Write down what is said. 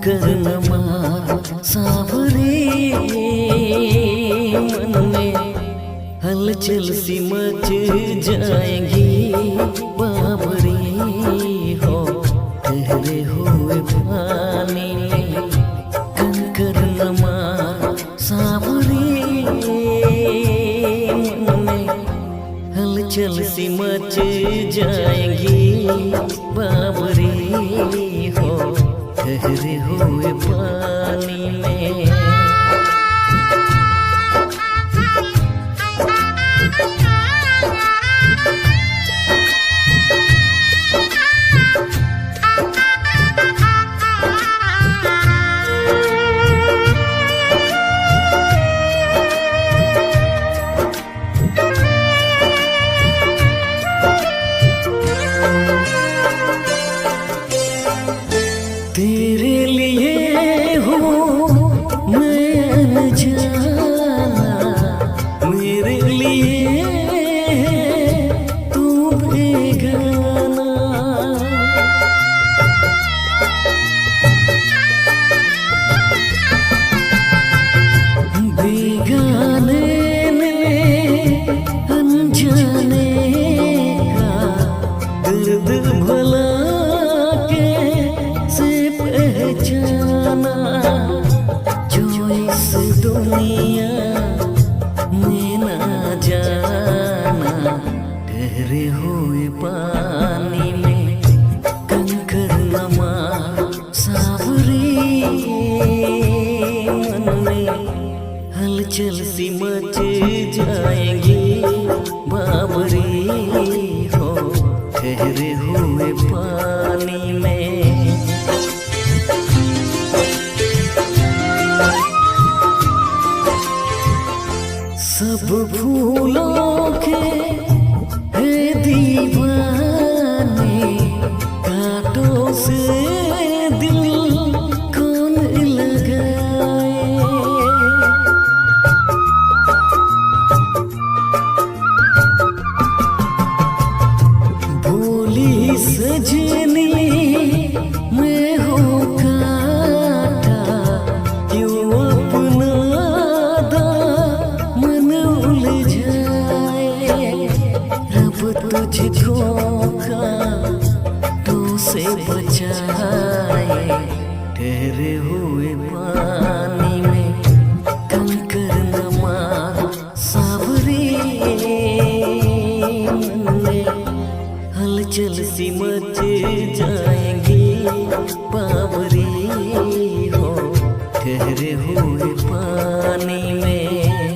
कंकर न मार सावरे, मन में हलचल सी मच जाएगी बाबरी हो। ठहरे हुए पानी में कंकर न मार सावरे, मन में हलचल सी मच जाएगी बाबरी हो। ठहरे हुए पानी में तेरे लिए हूँ मैं अनजाना, मेरे लिए तू बेगाना। बेगाने में अनजाने का दर्द भला पहचाना, जो इस दुनिया में ना जाना। ठहरे हुए पानी में कंकर न मार सावरे, मन में हलचल सी मच जाएगी बाबरी हो। ठहरे हुए पानी में सब फूलों के है दीवाने, कांटों से दिल कौन लगाए। भोली सजनी मैं हो काटा, क्यों अपना तुझको कांटों से बचाए। ठहरे हुए पानी में कंकर न मार सावरे, मन में हलचल सी मच जाएगी बाबरी हो। ठहरे हुए पानी में